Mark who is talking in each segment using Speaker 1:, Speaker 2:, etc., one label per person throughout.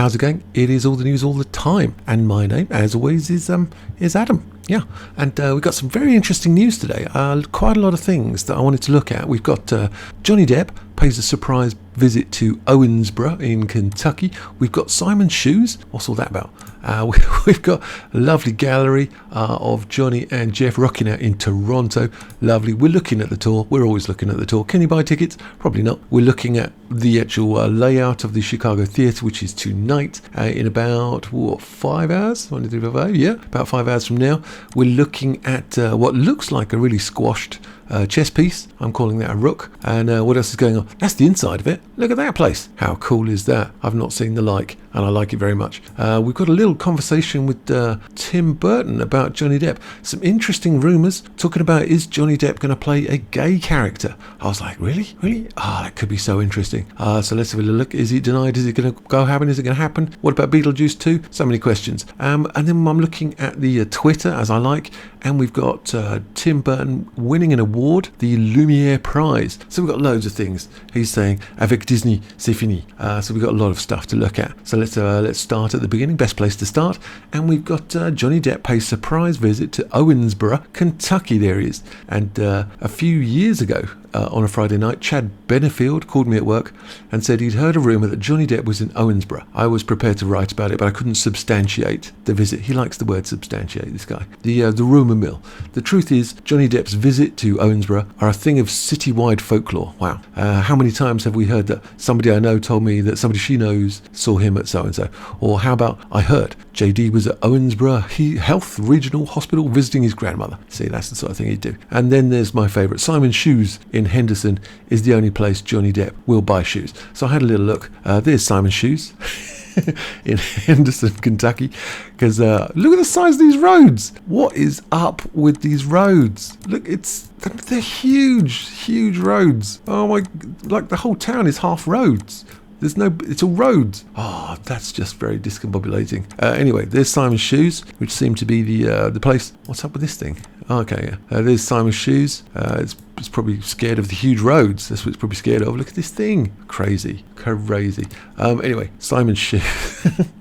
Speaker 1: how's it going? It is all the news all the time, and my name, as always, is Adam. Yeah, and we've got some very interesting news today. Quite a lot of things that I wanted to look at. We've got Johnny Depp pays a surprise visit to Owensboro in Kentucky. We've got Simon's shoes. What's all that about? We've got a lovely gallery of Johnny and Jeff rocking out in Toronto. Lovely. We're looking at the tour. We're always looking at the tour. Can you buy tickets? Probably not. We're looking at the actual layout of the Chicago Theatre, which is tonight in about 5 hours? 1, 2, 3, 4, 5. Yeah, about 5 hours from now. We're looking at what looks like a really squashed chess piece. I'm calling that a rook. And what else is going on? That's the inside of it. Look at that place. How cool is that? I've not seen the like, and I like it very much. We've got a little conversation with Tim Burton about Johnny Depp. Some interesting rumours talking about, is Johnny Depp going to play a gay character? I was like, really? That could be so interesting. So let's have a look. Is he denied? Is it going to go happen? Is it going to happen? What about Beetlejuice 2? So many questions. And then I'm looking at the Twitter, as I like, and we've got Tim Burton winning an award, the Lumiere Prize. So we've got loads of things. He's saying, avec Disney, c'est fini. So we've got a lot of stuff to look at. So let's start at the beginning, best place to start. And we've got Johnny Depp pays a surprise visit to Owensboro, Kentucky. There he is. And a few years ago, on a Friday night, Chad Benefield called me at work and said he'd heard a rumour that Johnny Depp was in Owensboro. I was prepared to write about it, but I couldn't substantiate the visit. He likes the word substantiate, this guy. The rumour mill. The truth is, Johnny Depp's visit to Owensboro are a thing of citywide folklore. Wow. How many times have we heard that somebody I know told me that somebody she knows saw him at so-and-so? Or how about, I heard JD was at Owensboro Health Regional Hospital visiting his grandmother. See, that's the sort of thing he'd do. And then there's my favourite. Simon's Shoes in Henderson is the only place Johnny Depp will buy shoes. So I had a little look. There's Simon's Shoes in Henderson, Kentucky. Because look at the size of these roads. What is up with these roads? Look, they're huge roads. Oh my, like the whole town is half roads. It's all roads. Oh, that's just very discombobulating. Anyway, there's Simon's Shoes, which seem to be the place. What's up with this thing? Oh, okay, yeah. There's Simon's Shoes. It's probably scared of the huge roads. That's what it's probably scared of. Look at this thing. Crazy. Anyway, Simon's Shoes.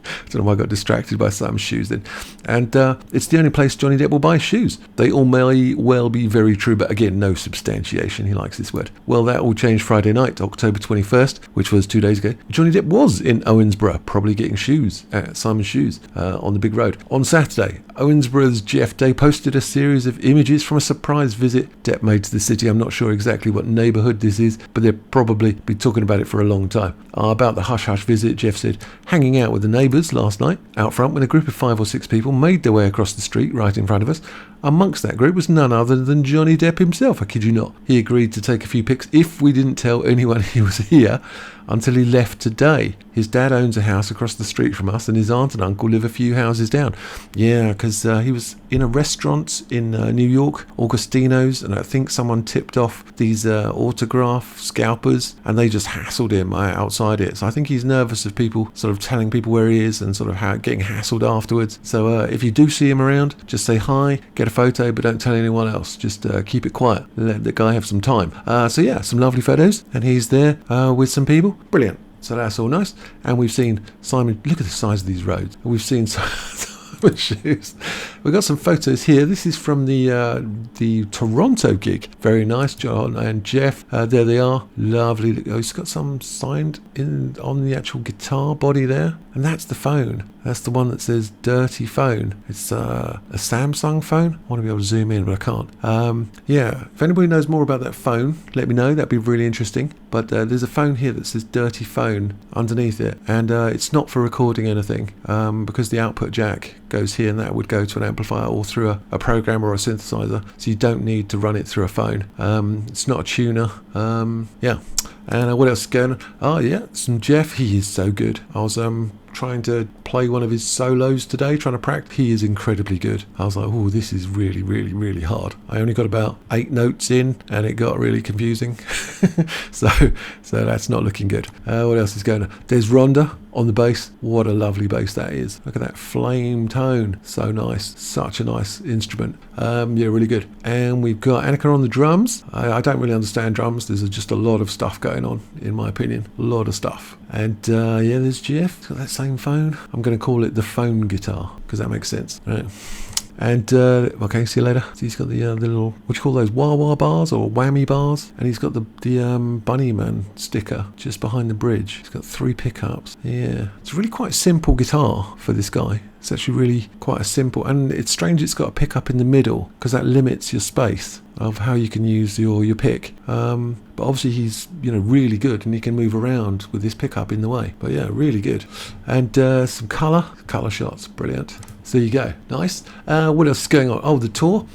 Speaker 1: I don't know why I got distracted by Simon's Shoes then. And it's the only place Johnny Depp will buy shoes. They all may well be very true, but again, no substantiation. He likes this word. Well, that all changed Friday night, October 21st, which was 2 days ago. Johnny Depp was in Owensboro, probably getting shoes at Simon's Shoes on the big road. On Saturday, Owensboro's Jeff Day posted a series of images from a surprise visit Depp made to the city. I'm not sure exactly what neighbourhood this is, but they'll probably be talking about it for a long time. About the hush-hush visit, Jeff said, hanging out with the neighbours last night out front when a group of 5 or 6 people made their way across the street right in front of us. Amongst that group was none other than Johnny Depp himself. I kid you not. He agreed to take a few pics if we didn't tell anyone he was here until he left today. His dad owns a house across the street from us and his aunt and uncle live a few houses down. Yeah, because he was in a restaurant in New York, Augustino's, and I think someone tipped off these autograph scalpers and they just hassled him outside it. So I think he's nervous of people sort of telling people where he is and sort of getting hassled afterwards. So if you do see him around, just say hi, get a photo, but don't tell anyone else. Just keep it quiet. Let the guy have some time. So yeah, some lovely photos, and he's there with some people. Brilliant. So that's all nice. And we've seen Simon. Look at the size of these roads. We've seen Simon's Shoes. We've got some photos here. This is from the Toronto gig. Very nice, John and Jeff. There they are. Lovely. Oh, he's got some signed on the actual guitar body there. And that's the phone. That's the one that says dirty phone. It's a Samsung phone. I want to be able to zoom in, but I can't. Yeah, if anybody knows more about that phone, let me know. That'd be really interesting. But there's a phone here that says dirty phone underneath it. And it's not for recording anything because the output jack goes here and that would go to an amplifier or through a program or a synthesizer. So you don't need to run it through a phone. It's not a tuner. Yeah. And what else is going on? Oh, yeah, some Jeff. He is so good. I was trying to play one of his solos today, trying to practice. He is incredibly good. I was like, oh, this is really, really, really hard. I only got about 8 notes in and it got really confusing. so that's not looking good. What else is going on? There's Rhonda on the bass. What a lovely bass that is. Look at that flame tone. So nice. Such a nice instrument. Yeah, really good. And we've got Annika on the drums. I don't really understand drums. There's just a lot of stuff going on, in my opinion. A lot of stuff. And yeah, there's Jeff. He's got that same phone. I'm going to call it the phone guitar because that makes sense, right? And okay, see you later. So he's got the little, what do you call those, wah-wah bars or whammy bars? And he's got the bunny man sticker just behind the bridge. He's got 3 pickups. Yeah, it's really quite a simple guitar for this guy. It's actually really quite a simple, and it's strange it's got a pickup in the middle because that limits your space of how you can use your pick. But obviously he's really good, and he can move around with this pickup in the way. But yeah, really good. And some colour shots, brilliant. So there you go, nice. What else is going on? Oh, the tour.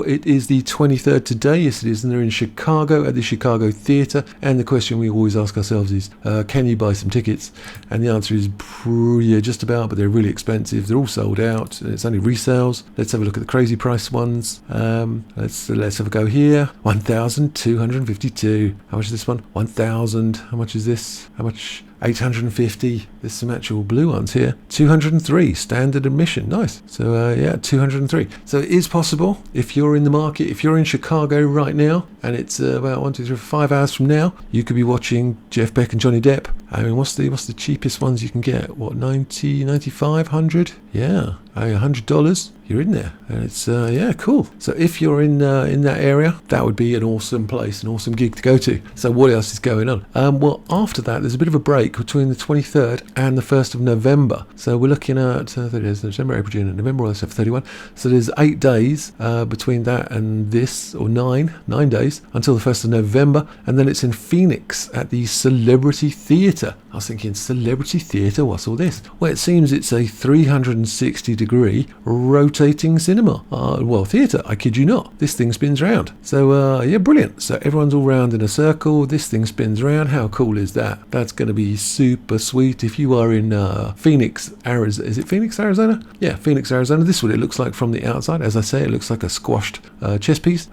Speaker 1: It is the 23rd today. Yes, it is, and they're in Chicago at the Chicago Theatre. And the question we always ask ourselves is, can you buy some tickets? And the answer is, yeah, just about, but they're really expensive. They're all sold out. It's only resales. Let's have a look at the crazy price ones. Let's have a go here. 1,252. How much is this one? 1,000. How much is this? How much? 850. There's some actual blue ones here. 203 standard admission. Nice. So yeah, 203. So it is possible if you're in the market, if you're in Chicago right now, and it's about 1, 2, 3, 5 hours from now, you could be watching Jeff Beck and Johnny Depp. I mean, what's the cheapest ones you can get? What, 90, 95, 100? Yeah, $100. You're in there, and it's yeah, cool. So if you're in that area, that would be an awesome place, an awesome gig to go to. So what else is going on? Well, after that, there's a bit of a break between the 23rd and the 1st of November. So we're looking at December, April, June, and November. All that's 31. So there's 8 days between that and this, or 9 days until the 1st of November, and then it's in Phoenix at the Celebrity Theatre. I was thinking, Celebrity Theatre, what's all this? Well, it seems it's a 360-degree rotating cinema. Well, theatre, I kid you not. This thing spins round. So, yeah, brilliant. So everyone's all round in a circle. This thing spins round. How cool is that? That's going to be super sweet. If you are in Phoenix, Arizona. Is it Phoenix, Arizona? Yeah, Phoenix, Arizona. This is what it looks like from the outside. As I say, it looks like a squashed chess piece.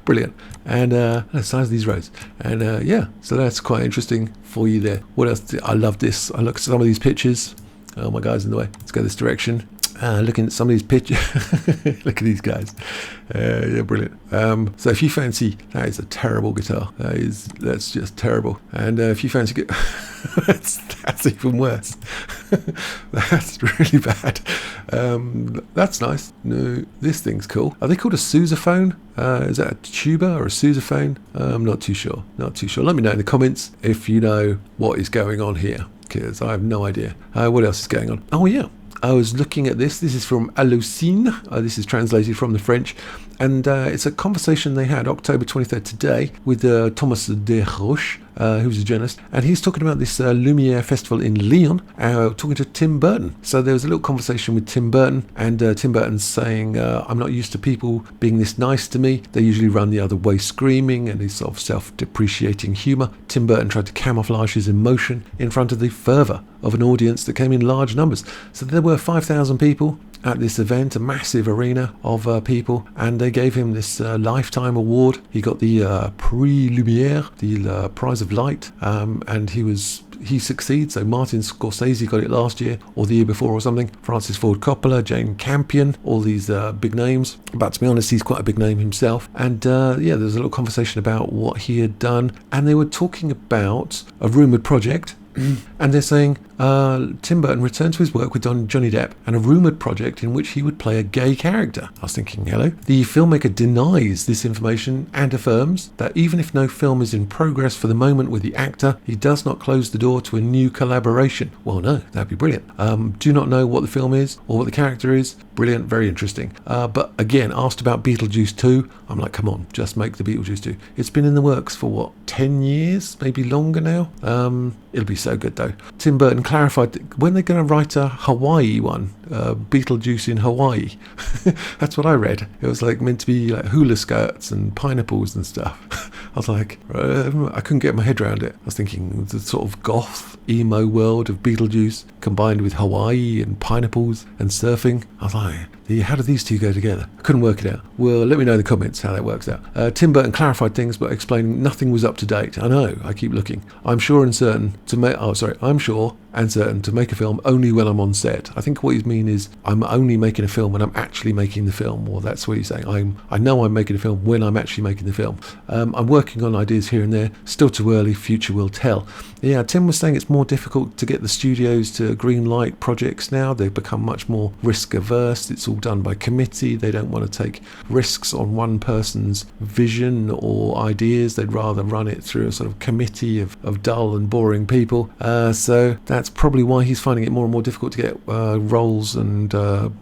Speaker 1: Brilliant. And the size of these roads. And yeah, so that's quite interesting for you there. What else? I love this. I look at some of these pictures. Oh, my guy's in the way. Let's go this direction. Looking at some of these pictures. Look at these guys. Yeah, brilliant. So if you fancy, that is a terrible guitar. That's just terrible. And if you fancy that's even worse. That's really bad. That's nice. No, this thing's cool. Are they called a sousaphone? Is that a tuba or a sousaphone? I'm not too sure. Let me know in the comments if you know what is going on here, because I have no idea. What else is going on? Oh yeah, I was looking at this. This is from Allociné. This is translated from the French. And it's a conversation they had October 23rd today with Thomas Desroches, who's a journalist. And he's talking about this Lumiere Festival in Lyon, talking to Tim Burton. So there was a little conversation with Tim Burton, and Tim Burton's saying, I'm not used to people being this nice to me. They usually run the other way screaming, and his sort of self-depreciating humour. Tim Burton tried to camouflage his emotion in front of the fervour of an audience that came in large numbers. So there were 5,000 people at this event, a massive arena of people, and they gave him this lifetime award. He got the Prix Lumière, the Prize of Light, and he succeeds. So Martin Scorsese got it last year or the year before or something. Francis Ford Coppola, Jane Campion, all these big names. But to be honest, he's quite a big name himself. And yeah, there's a little conversation about what he had done, and they were talking about a rumoured project. And they're saying Tim Burton returned to his work with Johnny Depp and a rumoured project in which he would play a gay character. I was thinking, hello? The filmmaker denies this information and affirms that even if no film is in progress for the moment with the actor, he does not close the door to a new collaboration. Well, no, that'd be brilliant. Do not know what the film is or what the character is. Brilliant, very interesting. But again, asked about Beetlejuice 2, I'm like, come on, just make the Beetlejuice 2. It's been in the works for what, 10 years, maybe longer now? It'll be so good though. Tim Burton clarified that when they're going to write a Hawaii one, Beetlejuice in Hawaii. That's what I read. It was like meant to be like hula skirts and pineapples and stuff. I was like, I couldn't get my head around it. I was thinking the sort of goth emo world of Beetlejuice combined with Hawaii and pineapples and surfing. I was like, how do these two go together? I couldn't work it out. Well, let me know in the comments how that works out. Tim Burton clarified things, but explaining nothing was up to date. I know, I keep looking. I'm sure and to make a film only when I'm on set. I think what he's mean is I'm only making a film when I'm actually making the film, or that's what he's saying. I know I'm making a film when I'm actually making the film. I'm working on ideas here and there, still too early, future will tell. Yeah, Tim was saying it's more difficult to get the studios to green light projects now. They've become much more risk averse. It's all done by committee. They don't want to take risks on one person's vision or ideas. They'd rather run it through a sort of committee of dull and boring people. So that's probably why he's finding it more and more difficult to get roles and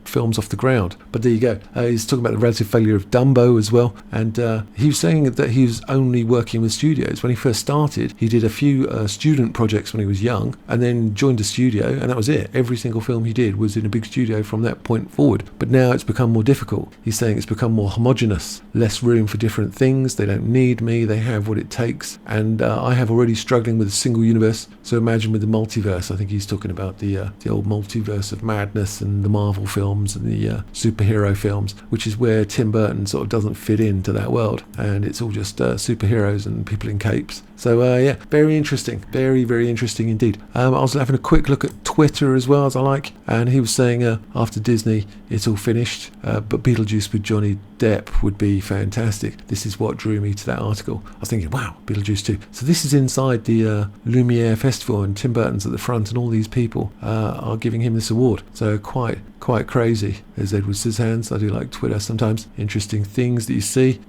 Speaker 1: films off the ground. But there you go. He's talking about the relative failure of Dumbo as well. And he was saying that he was only working with studios. When he first started, he did a few student projects when he was young, and then joined a studio, and that was it. Every single film he did was in a big studio from that point forward. But now it's become more difficult. He's saying it's become more homogenous, less room for different things. They don't need me. They have what it takes. And I have already struggling with a single universe. So imagine with the multiverse. I think he's talking about the old multiverse of madness and the Marvel films and the superhero films, which is where Tim Burton sort of doesn't fit into that world. And it's all just superheroes and people in capes. So yeah, very interesting. Very, very interesting indeed. I was having a quick look at Twitter as well, as I like, and he was saying after Disney it's all finished, but Beetlejuice with Johnny Depp would be fantastic. This is what drew me to that article. I was thinking, wow, Beetlejuice 2. So this is inside the Lumiere Festival, and Tim Burton's at the front, and all these people are giving him this award. So quite crazy. There's Edward Scissorhands. I do like Twitter sometimes. Interesting things that you see.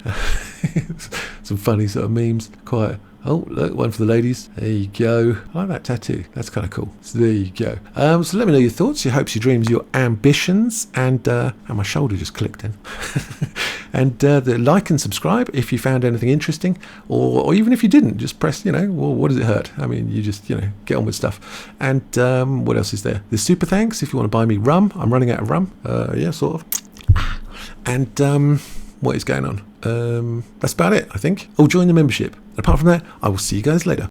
Speaker 1: Some funny sort of memes. Oh, look, one for the ladies. There you go. I like that tattoo. That's kind of cool. So there you go. So let me know your thoughts, your hopes, your dreams, your ambitions. And my shoulder just clicked in. And the like and subscribe if you found anything interesting. Or even if you didn't, just press, well, what does it hurt? I mean, you just, get on with stuff. And what else is there? There's super thanks if you want to buy me rum. I'm running out of rum. Yeah, sort of. And what is going on? That's about it, I think. Join the membership. Apart from that, I will see you guys later.